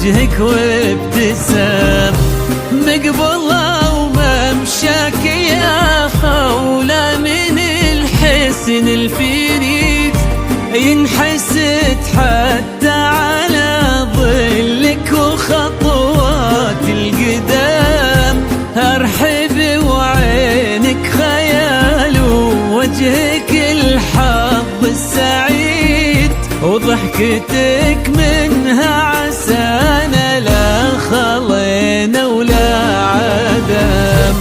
وجهك وابتسام، مقبله وممشاك يا خولة من الحسن الفريد، ينحسد حتى على ظلك وخطوات القدام. ارحب وعينك خيال ووجهك الحظ السعيد، وضحكتك منها عسانا لا خلينا ولا عدم.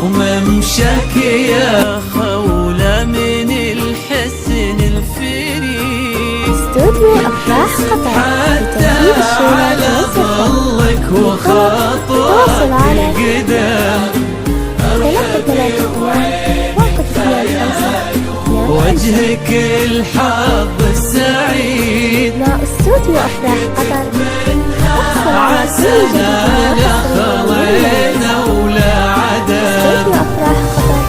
وممشاك يا خولة من الحسن الفريد، استوديو أفراح قطر حتى على ظلك وخطوات القدام. وجهك الحظ السعيد مع استوديو أفراح قطر، عسانا لا خلينا ولا عدم. استوديو أفراح قطر،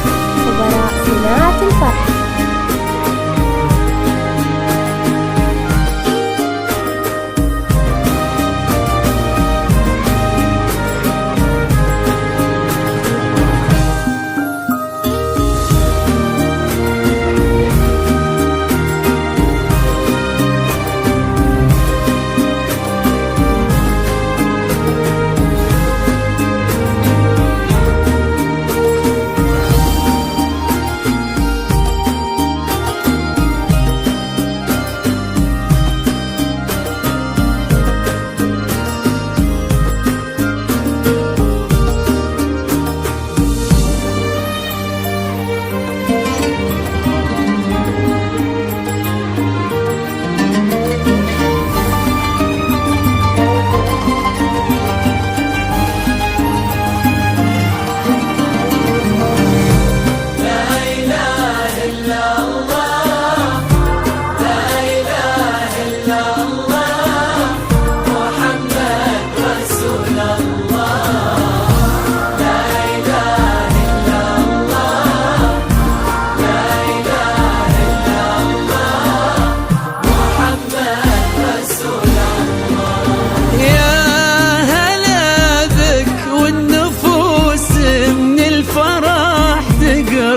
خبراء صناعة الفرح.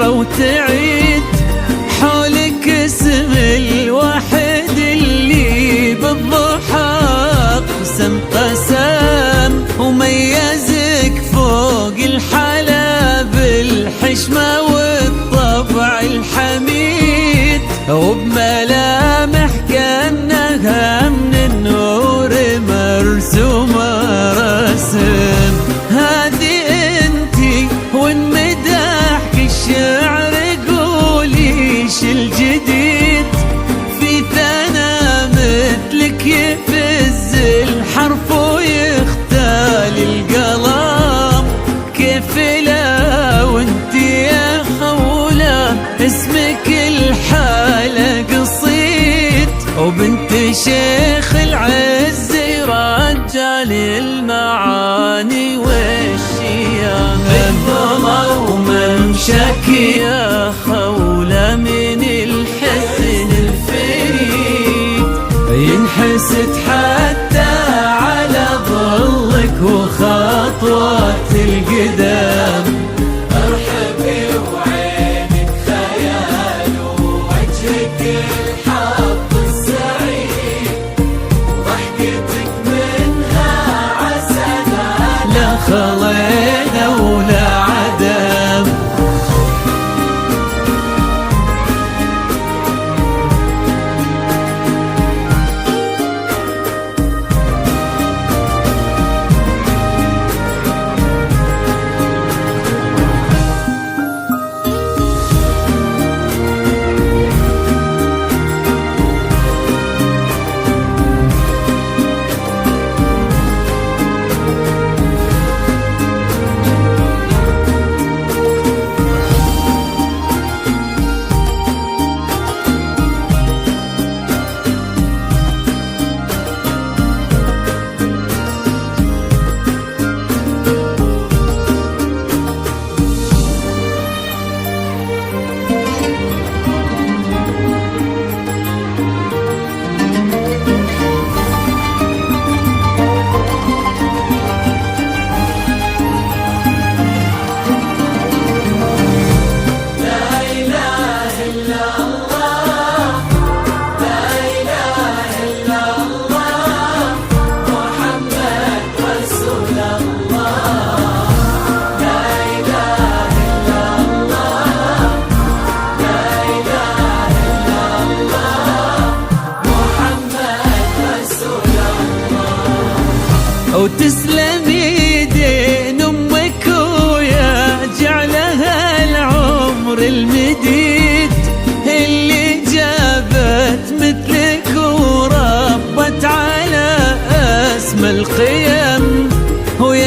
وتعيد حولك اسم الواحد اللي بالضحى قسم قسم، وميزك فوق الحلا بالحشمة والطبع الحميد، وبملامح كأنها من النور مرسومة رسم. هذه انتي والمداح الشعر قوليش الجديد، في ثنا مثلك يفز الحرف ويختال القلم. كيف لا وانتي يا خولة اسمك الحالة قصيد، وبنت شيخ العز رجال المعاني والشيامة. وممشاك يا خولة من الحسن الفريد، ينحسد حتى على ظلك وخطوات القدام. ارحبي وعينك خيال ووجهك الحظ السعيد، وضحكتك منها عسانا لا خلينا ولا عدم.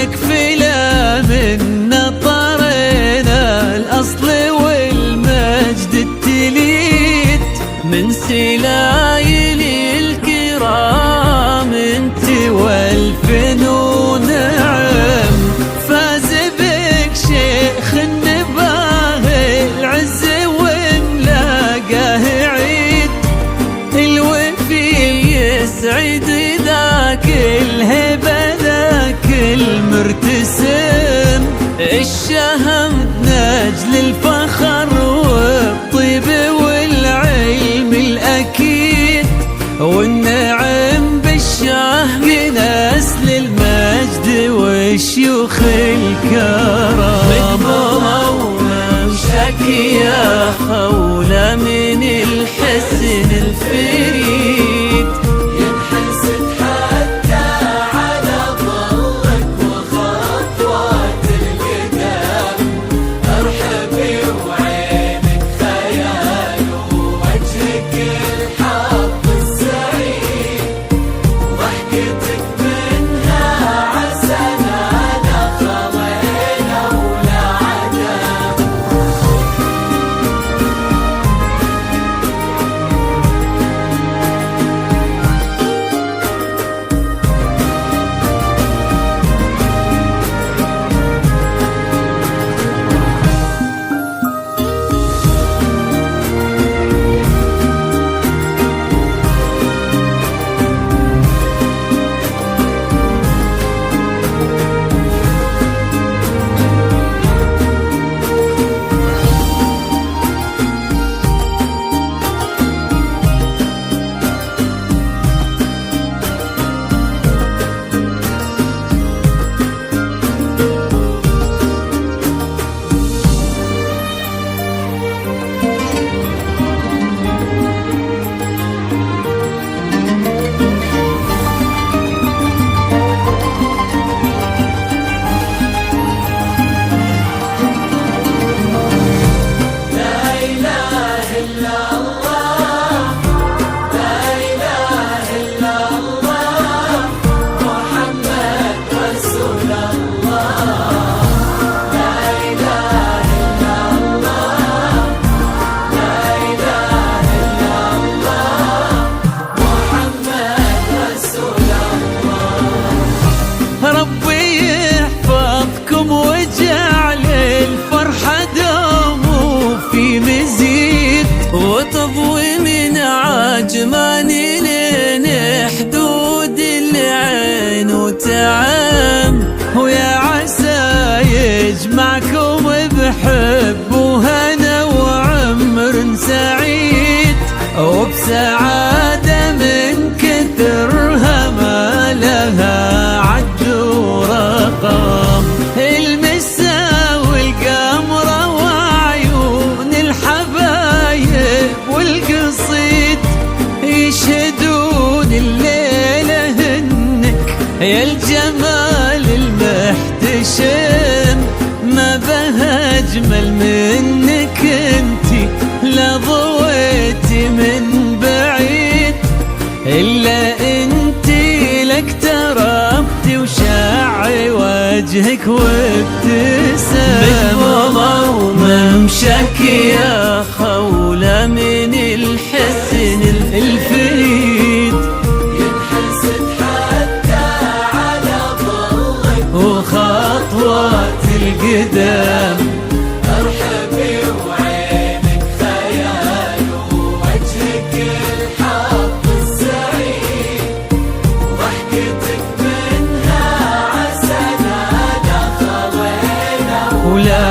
ويكفلا من نطرنا الأصل والمجد التليت من سلايل الكرام انت والفنون نعم فاز بك شيخ النباه العز وملاقاه عيد الوفي يسعد ذاك الهبة ذاك المرتسم الشهم نجل الفخر والطيب والعلم الأكيد والنعم بالشاه نسل المجد والشيوخ الكرام مقبرة وممشك يا خولة من الحسن الفريد ينحسد حتى على ظلك وخطوات القدام ارحبي وعينك خيال ووجهك الحظ السعيد ضحكتك منها عسنا خضينا ولا عدم ربي يحفظكم وجعل الفرحة دوم في مزيد وتضوي من عجمان لين حدود العين وتعم ويا عسى يجمعكم بحب وهنا وعمر سعيد وبسعادة من كثرها ما لها عد ورقم المسا والقمرة وعيون الحبايب والقصيد يشهدون الليلة هنك يا الجمال المحتشم ما بها أجمل منك انتي لا ضويتي من بعيد إلا انتي لك تربتي وشع وجهك وابتسام مقبرة وممشك يا خولة من الحسن الفريد ينحسد حتى على ظلك وخطوات القدام ارحبي وعينك خيال ووجهك الحظ السعيد ضحكتك منها عسنا خضينا ولا